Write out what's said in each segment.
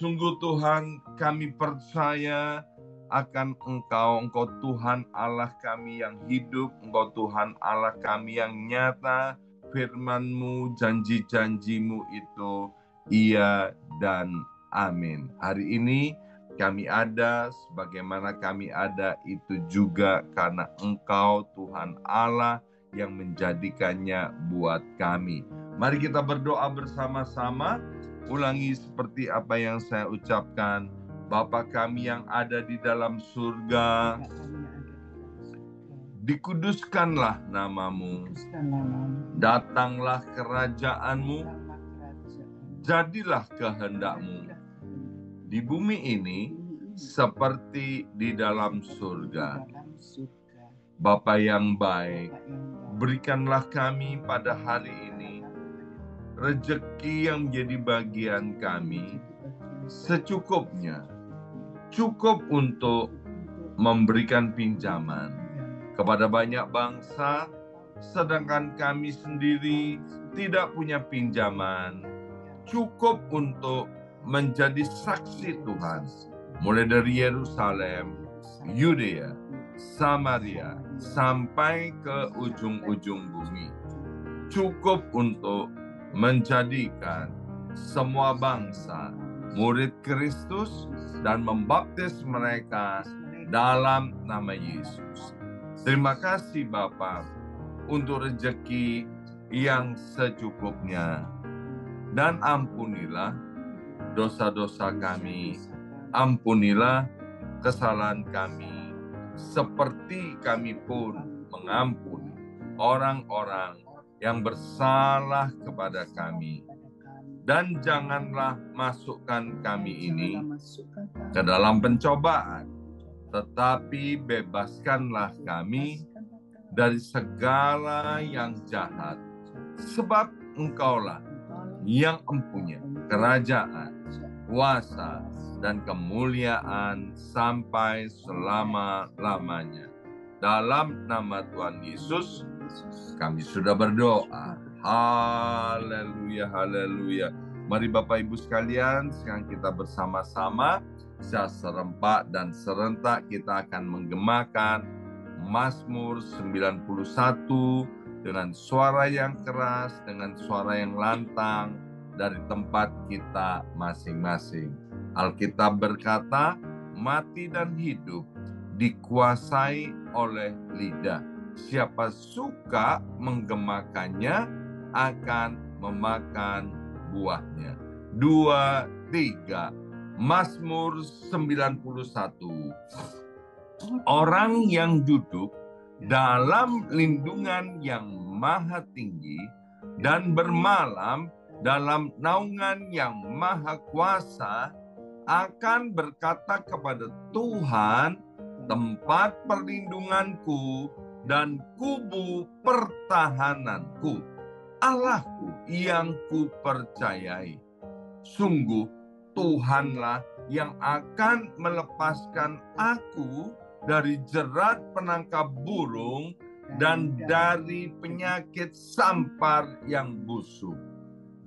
Sungguh Tuhan, kami percaya akan Engkau Tuhan Allah kami yang hidup, Engkau Tuhan Allah kami yang nyata, firman-Mu, janji-janji-Mu itu iya dan amin. Hari ini kami ada, sebagaimana kami ada itu juga karena Engkau Tuhan Allah yang menjadikannya buat kami. Mari kita berdoa bersama-sama. Ulangi seperti apa yang saya ucapkan. Bapa kami yang ada di dalam surga, dikuduskanlah nama-Mu, datanglah kerajaan-Mu, jadilah kehendak-Mu di bumi ini seperti di dalam surga. Bapa yang baik, berikanlah kami pada hari ini rezeki yang menjadi bagian kami secukupnya, cukup untuk memberikan pinjaman kepada banyak bangsa, sedangkan kami sendiri tidak punya pinjaman, cukup untuk menjadi saksi Tuhan, mulai dari Yerusalem, Yudea, Samaria, sampai ke ujung-ujung bumi. Cukup untuk menjadikan semua bangsa murid Kristus dan membaptis mereka dalam nama Yesus. Terima kasih Bapa untuk rezeki yang secukupnya. Dan ampunilah dosa-dosa kami, ampunilah kesalahan kami, seperti kami pun mengampuni orang-orang yang bersalah kepada kami. Dan janganlah masukkan kami ini ke dalam pencobaan, tetapi bebaskanlah kami dari segala yang jahat. Sebab Engkaulah yang empunya kerajaan, kuasa, dan kemuliaan sampai selama-lamanya. Dalam nama Tuhan Yesus, kami sudah berdoa. Haleluya, haleluya. Mari Bapak Ibu sekalian, sekarang kita bersama-sama secara serempak dan serentak kita akan menggemakan Mazmur 91 dengan suara yang keras, dengan suara yang lantang dari tempat kita masing-masing. Alkitab berkata, mati dan hidup dikuasai oleh lidah. Siapa suka menggemakannya akan memakan buahnya. 2, 3. Mazmur 91. Orang yang duduk dalam lindungan yang maha tinggi dan bermalam dalam naungan yang maha kuasa akan berkata kepada Tuhan, tempat perlindunganku dan kubu pertahananku, Allahku yang kupercayai. Sungguh Tuhanlah yang akan melepaskan aku dari jerat penangkap burung dan dari penyakit sampar yang busuk.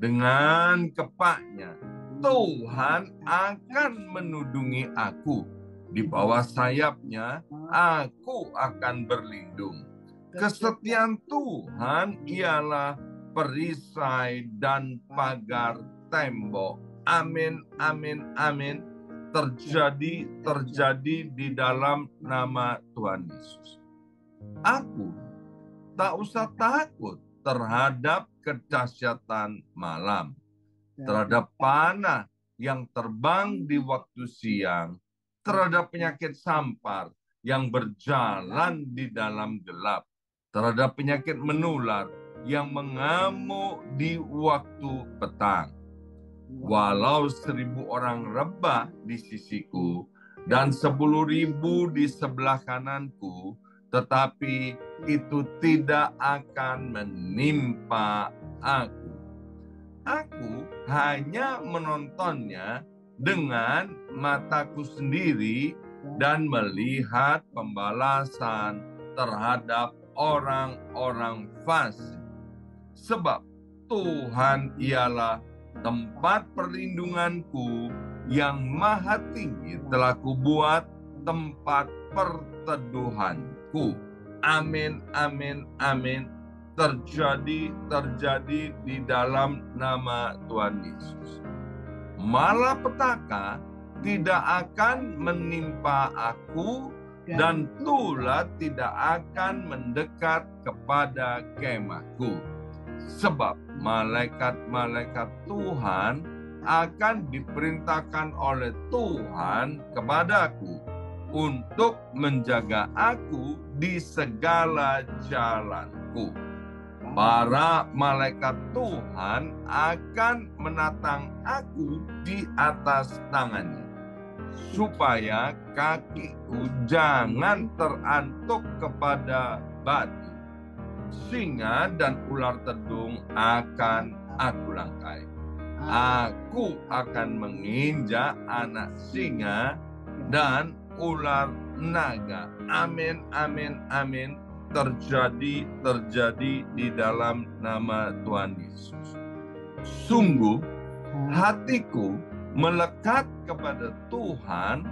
Dengan kepaknya Tuhan akan menudungi aku. Di bawah sayapnya aku akan berlindung. Kesetiaan Tuhan ialah perisai dan pagar tembok. Amin, amin, amin. Terjadi di dalam nama Tuhan Yesus. Aku tak usah takut terhadap kedahsyatan malam, terhadap panah yang terbang di waktu siang, terhadap penyakit sampar yang berjalan di dalam gelap, terhadap penyakit menular yang mengamuk di waktu petang. Walau 1.000 orang rebah di sisiku dan 10.000 di sebelah kananku, tetapi itu tidak akan menimpa aku. Aku hanya menontonnya dengan mataku sendiri dan melihat pembalasan terhadap orang-orang fasik. Sebab Tuhan ialah tempat perlindunganku yang maha tinggi telah kubuat tempat perteduhanku. Amin, amin, amin. Terjadi di dalam nama Tuhan Yesus. Malapetaka tidak akan menimpa aku, dan tulah tidak akan mendekat kepada kemahku. Sebab malaikat-malaikat Tuhan akan diperintahkan oleh Tuhan kepadaku untuk menjaga aku di segala jalanku. Para malaikat Tuhan akan menatang aku di atas tangannya, supaya kakiku jangan terantuk kepada batu. Singa dan ular tedung akan aku langkai. Aku akan menginjak anak singa dan ular naga. Amin, amin, amin. Terjadi di dalam nama Tuhan Yesus. Sungguh hatiku melekat kepada Tuhan,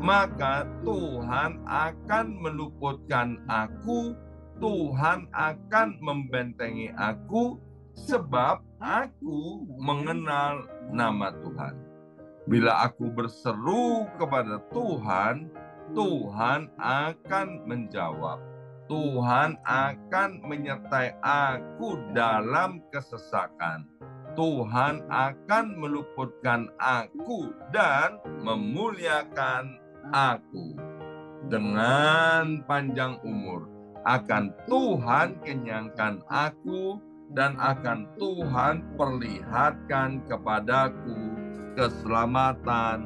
maka Tuhan akan meluputkan aku, Tuhan akan membentengi aku, sebab aku mengenal nama Tuhan. Bila aku berseru kepada Tuhan, Tuhan akan menjawab. Tuhan akan menyertai aku dalam kesesakan. Tuhan akan meluputkan aku dan memuliakan aku. Dengan panjang umur akan Tuhan kenyangkan aku, dan akan Tuhan perlihatkan kepadaku keselamatan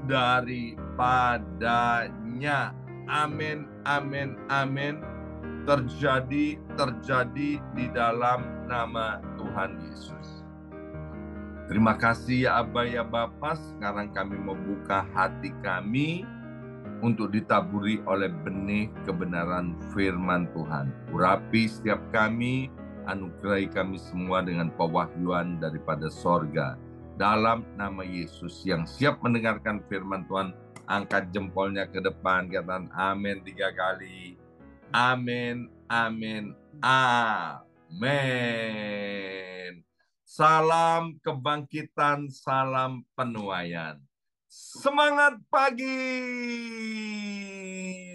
daripadanya. Amin, amin, amin. Terjadi di dalam nama Tuhan Yesus. Terima kasih ya Aba ya Bapa. Sekarang kami membuka hati kami untuk ditaburi oleh benih kebenaran firman Tuhan. Urapi setiap kami, anugerahi kami semua dengan pewahyuan daripada sorga. Dalam nama Yesus, yang siap mendengarkan firman Tuhan, angkat jempolnya ke depan, katakan amin 3 kali. Amin, amin, amin. Salam kebangkitan, salam penuaian. Semangat pagi.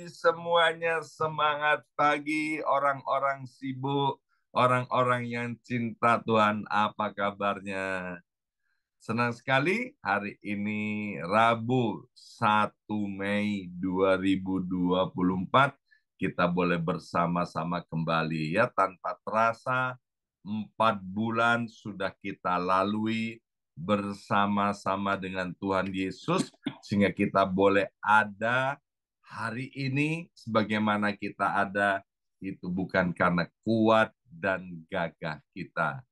Semuanya semangat pagi. Orang-orang sibuk, orang-orang yang cinta Tuhan, apa kabarnya? Senang sekali hari ini Rabu 1 Mei 2024 kita boleh bersama-sama kembali ya, tanpa terasa 4 bulan sudah kita lalui bersama-sama dengan Tuhan Yesus, sehingga kita boleh ada hari ini sebagaimana kita ada, itu bukan karena kuat dan gagah kita,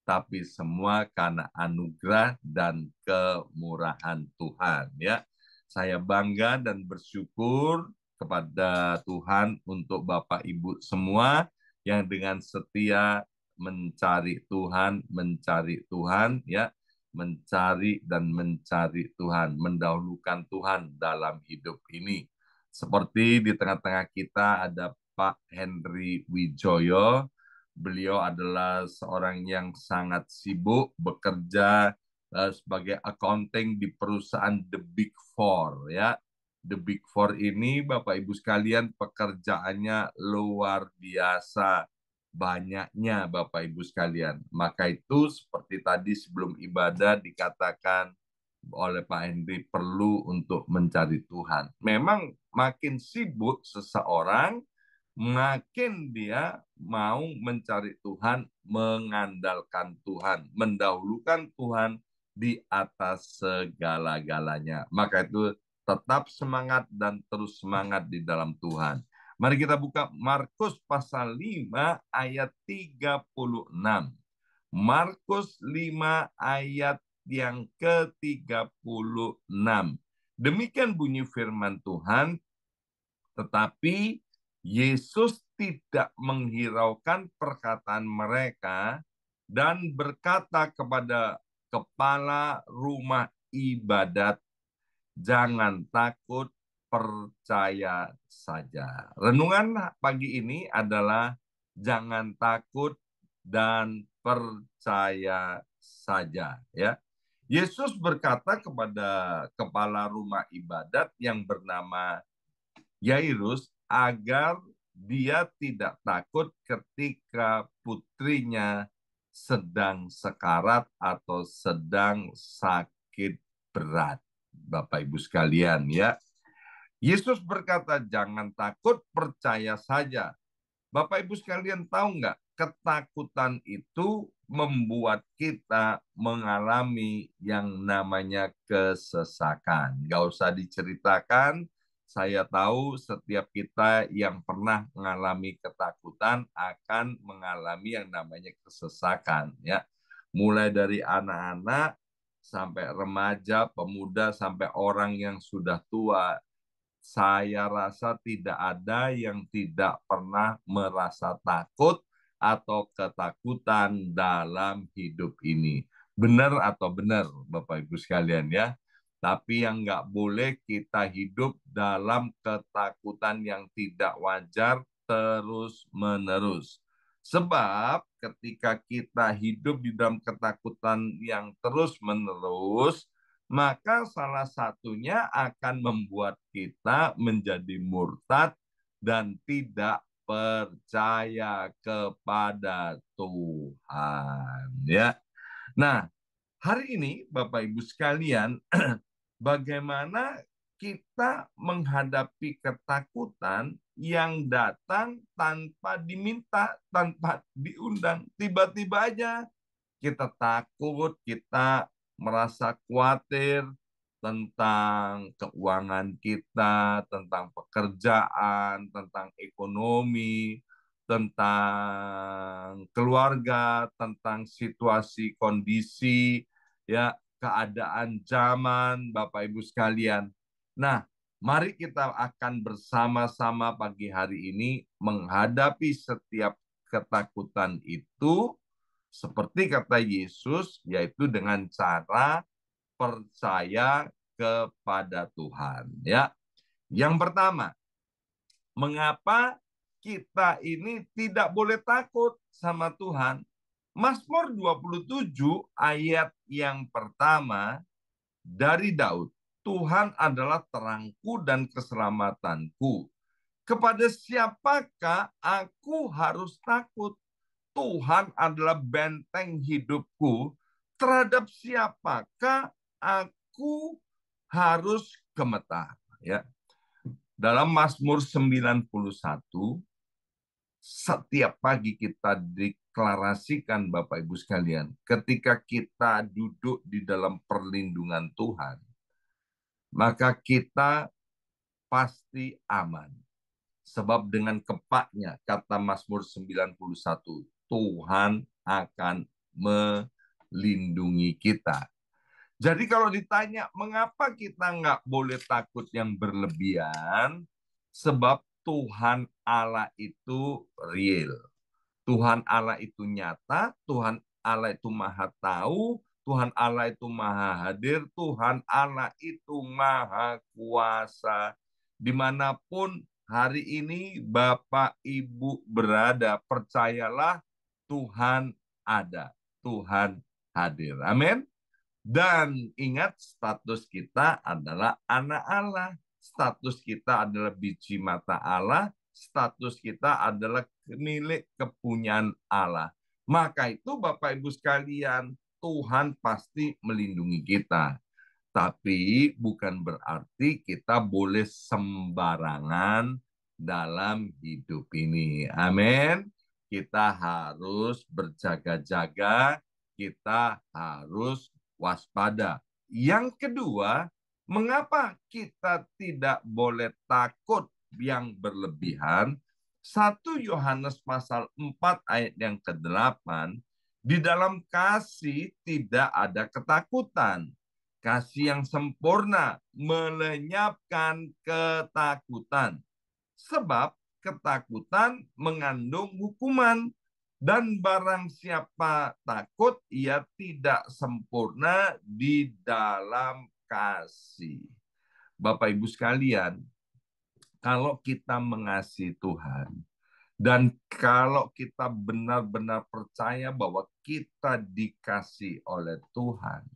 tapi semua karena anugerah dan kemurahan Tuhan ya. Saya bangga dan bersyukur kepada Tuhan untuk Bapak Ibu semua yang dengan setia mencari Tuhan ya, mencari Tuhan, mendahulukan Tuhan dalam hidup ini. Seperti di tengah-tengah kita ada Pak Henry Wijoyo. Beliau adalah seorang yang sangat sibuk bekerja sebagai accounting di perusahaan The Big Four ya. The Big Four ini Bapak Ibu sekalian pekerjaannya luar biasa banyaknya Bapak Ibu sekalian. Maka itu seperti tadi sebelum ibadah dikatakan oleh Pak Henry, perlu untuk mencari Tuhan. Memang makin sibuk seseorang, makin dia mau mencari Tuhan, mengandalkan Tuhan, mendahulukan Tuhan di atas segala-galanya. Maka itu tetap semangat dan terus semangat di dalam Tuhan. Mari kita buka Markus pasal 5 ayat 36. Markus 5 ayat yang ke-36. Demikian bunyi firman Tuhan, tetapi Yesus tidak menghiraukan perkataan mereka dan berkata kepada kepala rumah ibadat, jangan takut, percaya saja. Renungan pagi ini adalah jangan takut dan percaya saja, ya. Yesus berkata kepada kepala rumah ibadat yang bernama Yairus agar dia tidak takut ketika putrinya sedang sekarat atau sedang sakit berat. Bapak Ibu sekalian, ya. Yesus berkata, jangan takut, percaya saja. Bapak Ibu sekalian tahu nggak, ketakutan itu membuat kita mengalami yang namanya kesesakan. Nggak usah diceritakan, saya tahu setiap kita yang pernah mengalami ketakutan akan mengalami yang namanya kesesakan, ya. Mulai dari anak-anak sampai remaja, pemuda, sampai orang yang sudah tua. Saya rasa tidak ada yang tidak pernah merasa takut atau ketakutan dalam hidup ini. Benar atau benar, Bapak Ibu sekalian, ya. Tapi yang nggak boleh kita hidup dalam ketakutan yang tidak wajar terus-menerus. Sebab ketika kita hidup di dalam ketakutan yang terus-menerus, maka salah satunya akan membuat kita menjadi murtad dan tidak percaya kepada Tuhan, ya. Nah, hari ini Bapak Ibu sekalian, bagaimana kita menghadapi ketakutan yang datang tanpa diminta, tanpa diundang, tiba-tiba aja kita takut, kita merasa khawatir tentang keuangan kita, tentang pekerjaan, tentang ekonomi, tentang keluarga, tentang situasi kondisi, ya, keadaan zaman, Bapak Ibu sekalian. Nah, mari kita akan bersama-sama pagi hari ini menghadapi setiap ketakutan itu seperti kata Yesus, yaitu dengan cara percaya kepada Tuhan. Ya, yang pertama, mengapa kita ini tidak boleh takut sama Tuhan? Mazmur 27 ayat yang pertama dari Daud. Tuhan adalah terangku dan keselamatanku. Kepada siapakah aku harus takut? Tuhan adalah benteng hidupku. Terhadap siapakah aku harus gemetar? Ya. Dalam Mazmur 91, setiap pagi kita deklarasikan Bapak Ibu sekalian, ketika kita duduk di dalam perlindungan Tuhan, maka kita pasti aman. Sebab dengan kepaknya, kata Mazmur 91, Tuhan akan melindungi kita. Jadi kalau ditanya, mengapa kita nggak boleh takut yang berlebihan? Sebab Tuhan Allah itu real. Tuhan Allah itu nyata, Tuhan Allah itu maha tahu, Tuhan Allah itu maha hadir, Tuhan Allah itu maha kuasa. Dimanapun hari ini Bapak Ibu berada, percayalah Tuhan ada, Tuhan hadir. Amin. Dan ingat, status kita adalah anak Allah. Status kita adalah biji mata Allah. Status kita adalah milik kepunyaan Allah. Maka itu Bapak Ibu sekalian, Tuhan pasti melindungi kita. Tapi bukan berarti kita boleh sembarangan dalam hidup ini. Amin. Kita harus berjaga-jaga, kita harus waspada. Yang kedua, mengapa kita tidak boleh takut yang berlebihan? 1 Yohanes pasal 4 ayat yang ke-8, di dalam kasih tidak ada ketakutan. Kasih yang sempurna melenyapkan ketakutan. Sebab ketakutan mengandung hukuman. Dan barang siapa takut, ia tidak sempurna di dalam kasih. Bapak Ibu sekalian, kalau kita mengasihi Tuhan, dan kalau kita benar-benar percaya bahwa kita dikasih oleh Tuhan,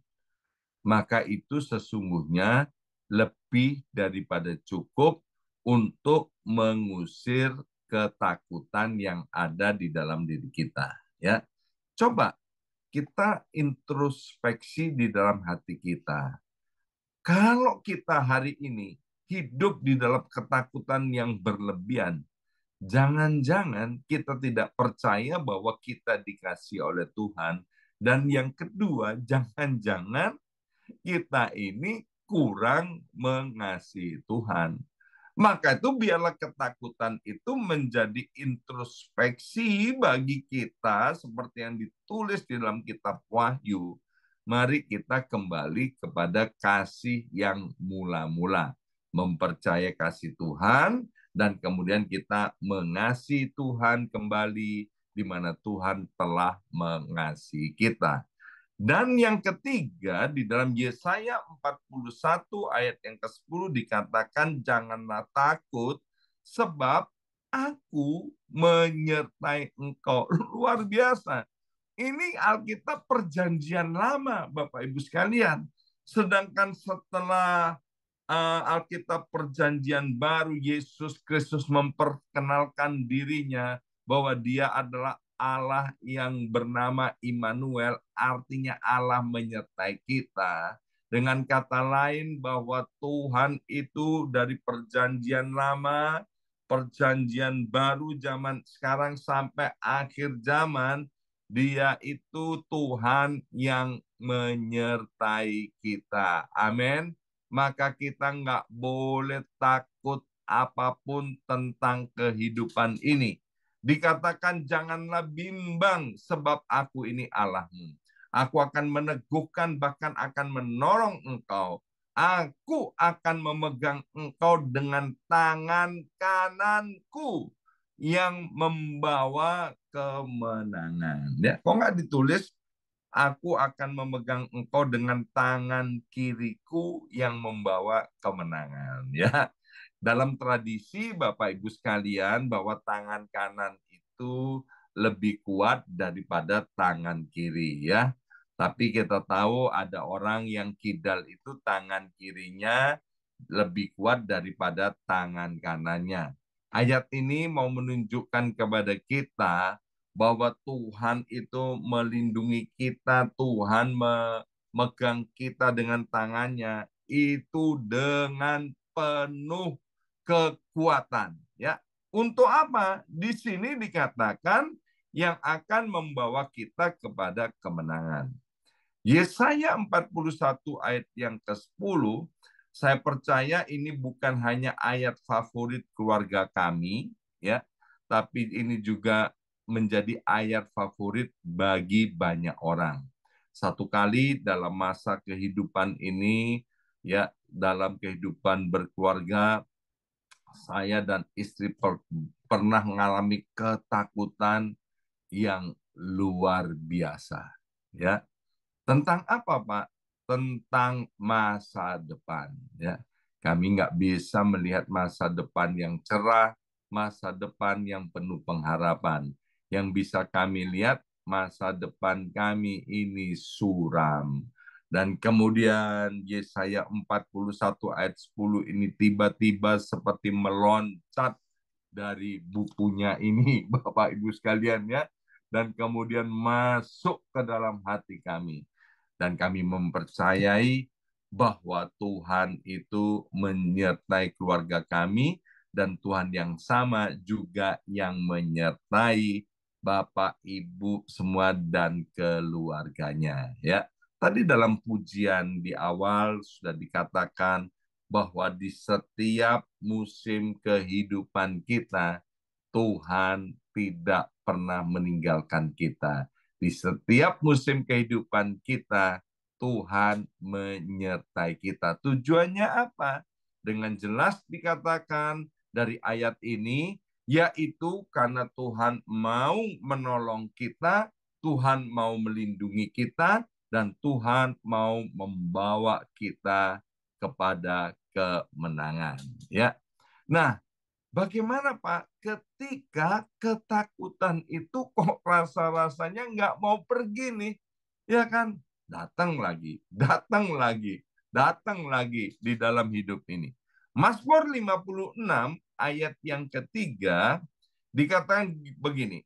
maka itu sesungguhnya lebih daripada cukup untuk mengusir ketakutan yang ada di dalam diri kita. Ya, coba kita introspeksi di dalam hati kita. Kalau kita hari ini hidup di dalam ketakutan yang berlebihan, jangan-jangan kita tidak percaya bahwa kita dikasih oleh Tuhan. Dan yang kedua, jangan-jangan kita ini kurang mengasihi Tuhan. Maka itu biarlah ketakutan itu menjadi introspeksi bagi kita seperti yang ditulis di dalam kitab Wahyu. Mari kita kembali kepada kasih yang mula-mula. Mempercayai kasih Tuhan dan kemudian kita mengasihi Tuhan kembali di mana Tuhan telah mengasihi kita. Dan yang ketiga, di dalam Yesaya 41 ayat yang ke-10 dikatakan, janganlah takut, sebab aku menyertai engkau. Luar biasa. Ini Alkitab perjanjian lama, Bapak Ibu sekalian. Sedangkan setelah Alkitab perjanjian baru, Yesus Kristus memperkenalkan dirinya bahwa dia adalah Allah yang bernama Immanuel, artinya Allah menyertai kita. Dengan kata lain bahwa Tuhan itu dari perjanjian lama, perjanjian baru zaman sekarang sampai akhir zaman, dia itu Tuhan yang menyertai kita. Amin. Maka kita nggak boleh takut apapun tentang kehidupan ini. Dikatakan janganlah bimbang sebab aku ini Allahmu. Aku akan meneguhkan bahkan akan menolong engkau. Aku akan memegang engkau dengan tangan kananku yang membawa kemenangan. Ya, kok nggak ditulis aku akan memegang engkau dengan tangan kiriku yang membawa kemenangan. Ya, dalam tradisi Bapak Ibu sekalian bahwa tangan kanan itu lebih kuat daripada tangan kiri ya. Tapi kita tahu ada orang yang kidal itu tangan kirinya lebih kuat daripada tangan kanannya. Ayat ini mau menunjukkan kepada kita bahwa Tuhan itu melindungi kita, Tuhan memegang kita dengan tangannya itu dengan penuh kekuatan. Ya, untuk apa? Di sini dikatakan yang akan membawa kita kepada kemenangan. Yesaya 41 ayat yang ke-10, saya percaya ini bukan hanya ayat favorit keluarga kami, ya, tapi ini juga menjadi ayat favorit bagi banyak orang. Satu kali dalam masa kehidupan ini, ya, dalam kehidupan berkeluarga, saya dan istri pernah mengalami ketakutan yang luar biasa, ya. Tentang apa, Pak? Tentang masa depan. Ya, kami nggak bisa melihat masa depan yang cerah, masa depan yang penuh pengharapan. Yang bisa kami lihat masa depan kami ini suram. Dan kemudian Yesaya 41 ayat 10 ini tiba-tiba seperti meloncat dari bukunya ini, Bapak Ibu sekalian ya. Dan kemudian masuk ke dalam hati kami dan kami mempercayai bahwa Tuhan itu menyertai keluarga kami dan Tuhan yang sama juga yang menyertai Bapak, Ibu semua dan keluarganya ya. Tadi dalam pujian di awal sudah dikatakan bahwa di setiap musim kehidupan kita Tuhan tidak pernah meninggalkan kita. Di setiap musim kehidupan kita, Tuhan menyertai kita. Tujuannya apa? Dengan jelas dikatakan dari ayat ini, yaitu karena Tuhan mau menolong kita, Tuhan mau melindungi kita, dan Tuhan mau membawa kita kepada kemenangan. Ya, nah, bagaimana Pak ketika ketakutan itu kok rasa-rasanya nggak mau pergi nih, ya kan? Datang lagi, datang lagi, datang lagi di dalam hidup ini. Mazmur 56 ayat yang ketiga dikatakan begini,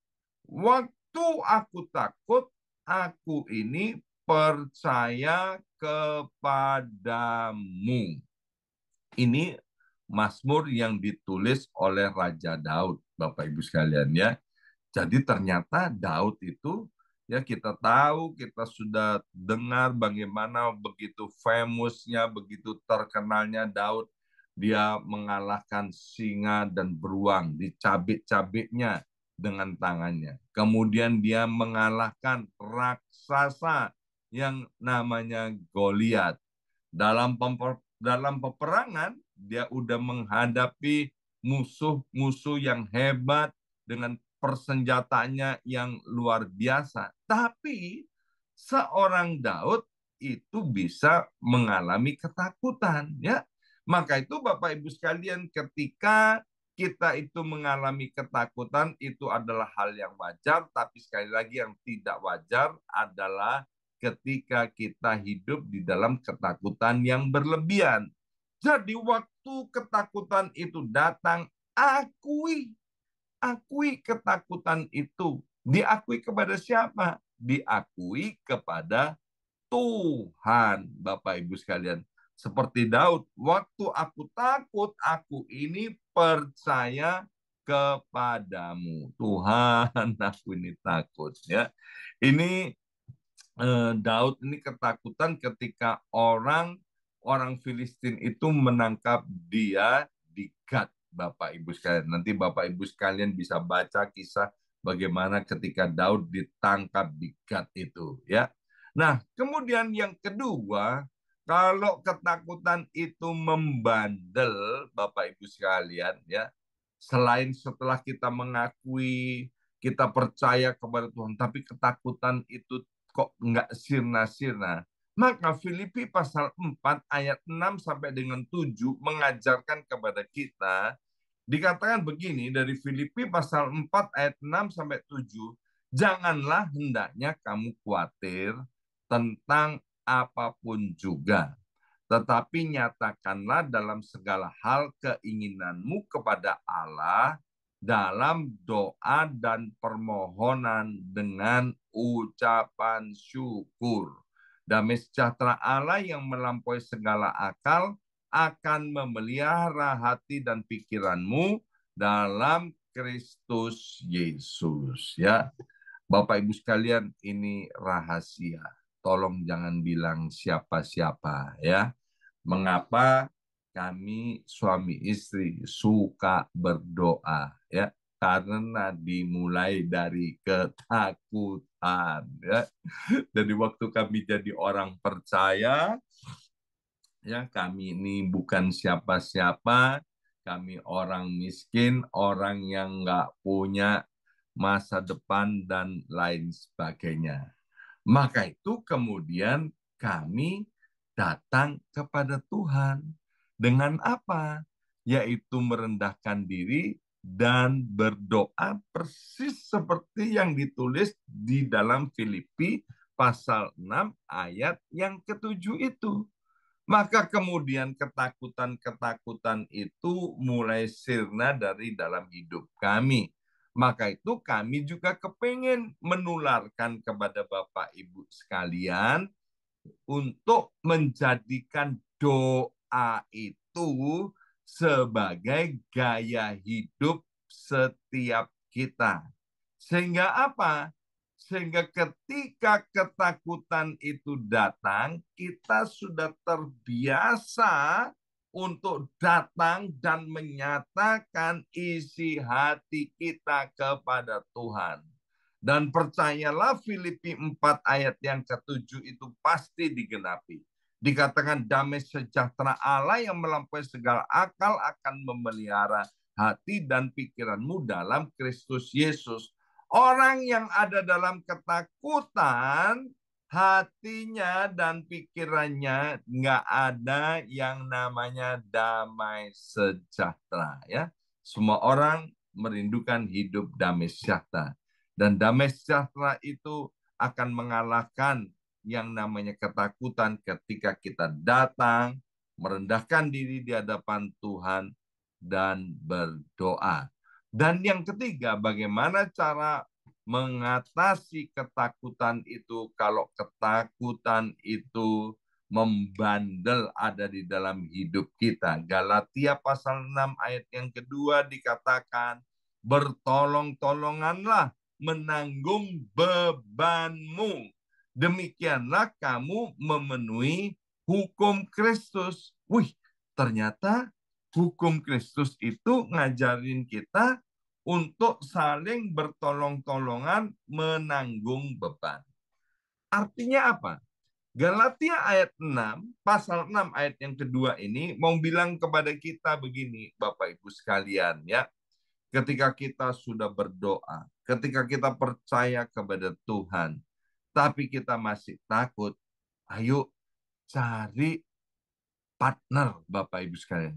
waktu aku takut, aku ini percaya kepadamu. Ini Mazmur yang ditulis oleh Raja Daud, Bapak Ibu sekalian ya. Jadi ternyata Daud itu, ya kita tahu, kita sudah dengar bagaimana begitu famousnya, begitu terkenalnya Daud. Dia mengalahkan singa dan beruang, dicabik-cabiknya dengan tangannya. Kemudian dia mengalahkan raksasa yang namanya Goliat. Dalam peperangan, dia udah menghadapi musuh-musuh yang hebat dengan persenjataannya yang luar biasa. Tapi seorang Daud itu bisa mengalami ketakutan, ya. Maka itu Bapak Ibu sekalian, ketika kita itu mengalami ketakutan itu adalah hal yang wajar, tapi sekali lagi yang tidak wajar adalah ketika kita hidup di dalam ketakutan yang berlebihan. Jadi waktu ketakutan itu datang, akui ketakutan itu. Diakui kepada siapa? Diakui kepada Tuhan, Bapak Ibu sekalian. Seperti Daud, waktu aku takut, aku ini percaya kepadamu. Tuhan, aku ini takut. Ya, ini Daud ini ketakutan ketika orang Filistin itu menangkap dia di Gat, Bapak Ibu sekalian. Nanti Bapak Ibu sekalian bisa baca kisah bagaimana ketika Daud ditangkap di Gat itu, ya. Nah, kemudian yang kedua, kalau ketakutan itu membandel, Bapak Ibu sekalian, ya, selain setelah kita mengakui, kita percaya kepada Tuhan, tapi ketakutan itu kok nggak sirna-sirna. Maka Filipi pasal 4 ayat 6 sampai dengan 7 mengajarkan kepada kita, dikatakan begini dari Filipi pasal 4 ayat 6 sampai 7, janganlah hendaknya kamu khawatir tentang apapun juga, tetapi nyatakanlah dalam segala hal keinginanmu kepada Allah dalam doa dan permohonan dengan ucapan syukur. Damai sejahtera Allah yang melampaui segala akal akan memelihara hati dan pikiranmu dalam Kristus Yesus. Ya, Bapak Ibu sekalian, ini rahasia. Tolong jangan bilang siapa-siapa ya. Mengapa kami suami istri suka berdoa ya? Karena dimulai dari ketakutan ya. Dari waktu kami jadi orang percaya, ya kami ini bukan siapa-siapa, kami orang miskin, orang yang nggak punya masa depan dan lain sebagainya. Maka itu kemudian kami datang kepada Tuhan. Dengan apa? Yaitu merendahkan diri dan berdoa persis seperti yang ditulis di dalam Filipi pasal 6 ayat yang ketujuh itu. Maka kemudian ketakutan-ketakutan itu mulai sirna dari dalam hidup kami. Maka itu kami juga kepengen menularkan kepada Bapak Ibu sekalian untuk menjadikan doa itu sebagai gaya hidup setiap kita. Sehingga apa? Sehingga ketika ketakutan itu datang, kita sudah terbiasa untuk datang dan menyatakan isi hati kita kepada Tuhan. Dan percayalah Filipi 4 ayat yang ketujuh itu pasti digenapi. Dikatakan damai sejahtera Allah yang melampaui segala akal akan memelihara hati dan pikiranmu dalam Kristus Yesus. Orang yang ada dalam ketakutan, hatinya dan pikirannya nggak ada yang namanya damai sejahtera. Ya, semua orang merindukan hidup damai sejahtera. Dan damai sejahtera itu akan mengalahkan yang namanya ketakutan ketika kita datang, merendahkan diri di hadapan Tuhan, dan berdoa. Dan yang ketiga, bagaimana cara mengatasi ketakutan itu kalau ketakutan itu membandel ada di dalam hidup kita. Galatia pasal 6 ayat yang kedua dikatakan, bertolong-tolonganlah menanggung bebanmu. Demikianlah kamu memenuhi hukum Kristus. Wih, ternyata hukum Kristus itu ngajarin kita untuk saling bertolong-tolongan menanggung beban. Artinya apa? Galatia ayat 6, pasal 6 ayat yang kedua ini mau bilang kepada kita begini, Bapak Ibu sekalian ya. Ketika kita sudah berdoa, ketika kita percaya kepada Tuhan, tapi kita masih takut, ayo cari partner Bapak Ibu sekalian.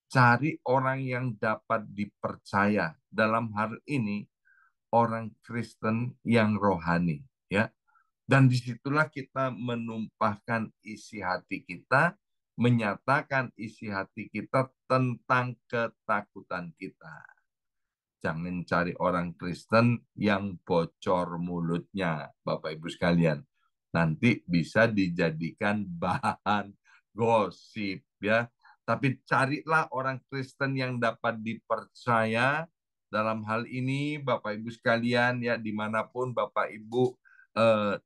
Cari orang yang dapat dipercaya. Dalam hal ini orang Kristen yang rohani, ya. Dan disitulah kita menumpahkan isi hati kita, menyatakan isi hati kita tentang ketakutan kita. Jangan cari orang Kristen yang bocor mulutnya, Bapak Ibu sekalian. Nanti bisa dijadikan bahan gosip, ya. Tapi carilah orang Kristen yang dapat dipercaya dalam hal ini, Bapak Ibu sekalian, ya, dimanapun Bapak Ibu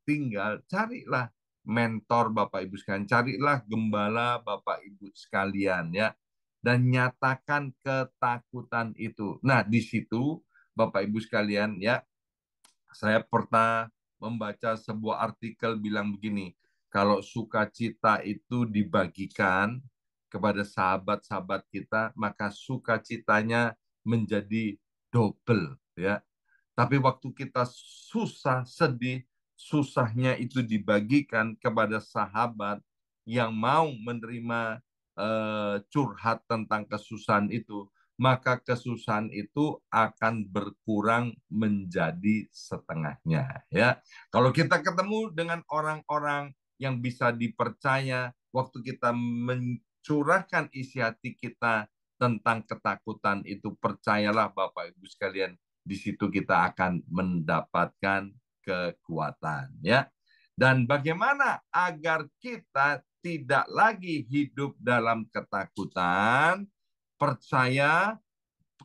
tinggal, carilah mentor Bapak Ibu sekalian, carilah gembala Bapak Ibu sekalian, ya, dan nyatakan ketakutan itu. Nah, di situ Bapak Ibu sekalian, ya, saya pernah membaca sebuah artikel bilang begini, kalau sukacita itu dibagikan kepada sahabat-sahabat kita, maka sukacitanya menjadi double, ya. Tapi waktu kita susah, sedih, susahnya itu dibagikan kepada sahabat yang mau menerima curhat tentang kesusahan itu, maka kesusahan itu akan berkurang menjadi setengahnya. Ya, kalau kita ketemu dengan orang-orang yang bisa dipercaya, waktu kita mencurahkan isi hati kita tentang ketakutan itu, percayalah Bapak Ibu sekalian, di situ kita akan mendapatkan kekuatan, ya. Dan bagaimana agar kita tidak lagi hidup dalam ketakutan, percaya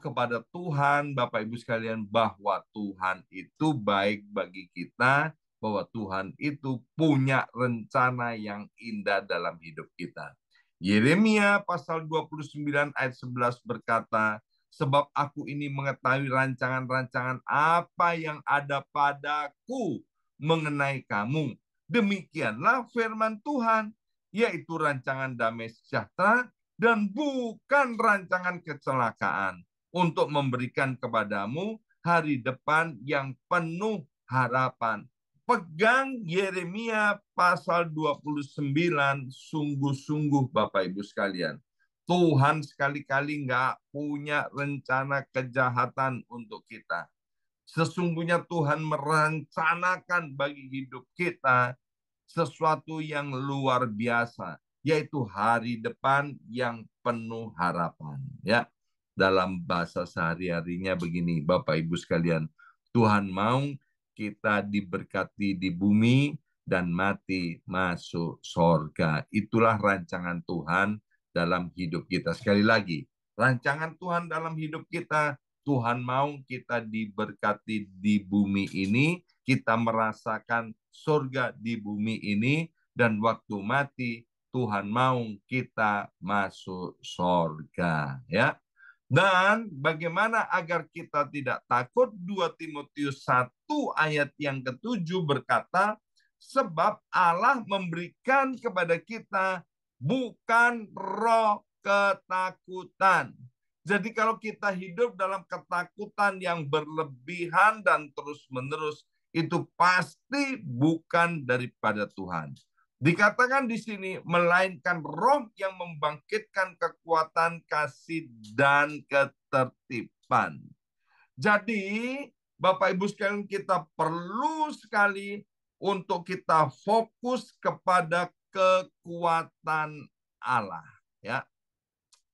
kepada Tuhan, Bapak Ibu sekalian, bahwa Tuhan itu baik bagi kita, bahwa Tuhan itu punya rencana yang indah dalam hidup kita. Yeremia pasal 29 ayat 11 berkata, sebab aku ini mengetahui rancangan-rancangan apa yang ada padaku mengenai kamu. Demikianlah firman Tuhan, yaitu rancangan damai sejahtera dan bukan rancangan kecelakaan, untuk memberikan kepadamu hari depan yang penuh harapan. Pegang Yeremia pasal 29 sungguh-sungguh Bapak Ibu sekalian. Tuhan sekali-kali nggak punya rencana kejahatan untuk kita. Sesungguhnya Tuhan merencanakan bagi hidup kita sesuatu yang luar biasa, yaitu hari depan yang penuh harapan. Ya, dalam bahasa sehari-harinya begini, Bapak Ibu sekalian, Tuhan mau kita diberkati di bumi dan mati masuk sorga. Itulah rancangan Tuhan dalam hidup kita. Sekali lagi, rancangan Tuhan dalam hidup kita, Tuhan mau kita diberkati di bumi ini, kita merasakan surga di bumi ini, dan waktu mati Tuhan mau kita masuk surga, ya. Dan bagaimana agar kita tidak takut? 2 Timotius 1 ayat yang ke-7 berkata, sebab Allah memberikan kepada kita bukan roh ketakutan. Jadi kalau kita hidup dalam ketakutan yang berlebihan dan terus-menerus, itu pasti bukan daripada Tuhan. Dikatakan di sini, melainkan roh yang membangkitkan kekuatan, kasih, dan ketertiban. Jadi, Bapak Ibu sekalian, kita perlu sekali untuk kita fokus kepada kekuatan Allah. Ya,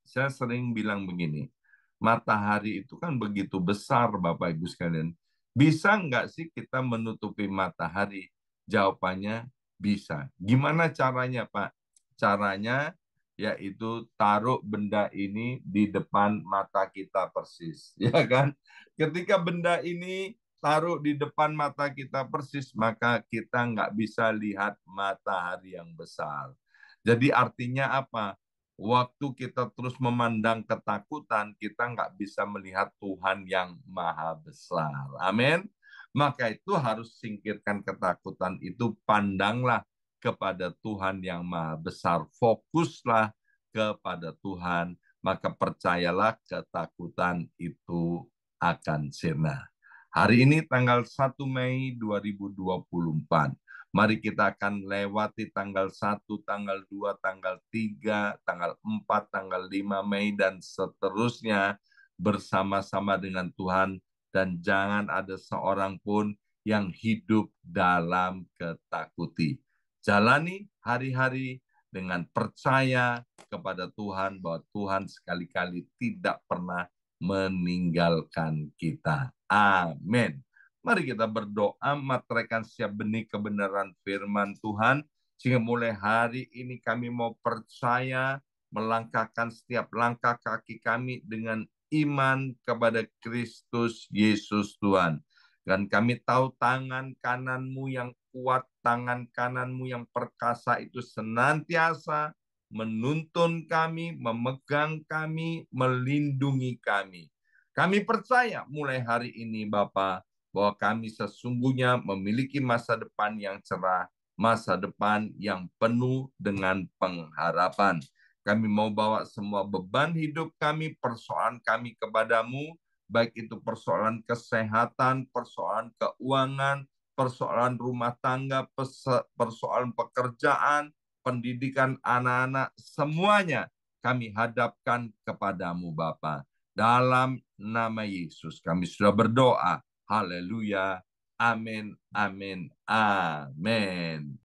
saya sering bilang begini, matahari itu kan begitu besar, Bapak Ibu sekalian. Bisa nggak sih kita menutupi matahari? Jawabannya bisa. Gimana caranya, Pak? Caranya yaitu taruh benda ini di depan mata kita persis, ya kan? Ketika benda ini taruh di depan mata kita persis, maka kita nggak bisa lihat matahari yang besar. Jadi artinya apa? Waktu kita terus memandang ketakutan, kita nggak bisa melihat Tuhan yang maha besar. Amin. Maka itu harus singkirkan ketakutan itu, pandanglah kepada Tuhan yang maha besar. Fokuslah kepada Tuhan, maka percayalah ketakutan itu akan sirna. Hari ini tanggal 1 Mei 2024. Mari kita akan lewati tanggal 1, tanggal 2, tanggal 3, tanggal 4, tanggal 5 Mei, dan seterusnya bersama-sama dengan Tuhan. Dan jangan ada seorang pun yang hidup dalam ketakuti. Jalani hari-hari dengan percaya kepada Tuhan bahwa Tuhan sekali-kali tidak pernah meninggalkan kita. Amin. Mari kita berdoa, materaikan setiap benih kebenaran firman Tuhan, sehingga mulai hari ini kami mau percaya, melangkahkan setiap langkah kaki kami dengan iman kepada Kristus Yesus Tuhan. Dan kami tahu tangan kananmu yang kuat, tangan kananmu yang perkasa itu senantiasa menuntun kami, memegang kami, melindungi kami. Kami percaya mulai hari ini Bapa, bahwa kami sesungguhnya memiliki masa depan yang cerah, masa depan yang penuh dengan pengharapan. Kami mau bawa semua beban hidup kami, persoalan kami kepadamu, baik itu persoalan kesehatan, persoalan keuangan, persoalan rumah tangga, persoalan pekerjaan, pendidikan anak-anak, semuanya kami hadapkan kepadamu Bapa. Dalam nama Yesus kami sudah berdoa. Haleluya. Amin, amin, amin.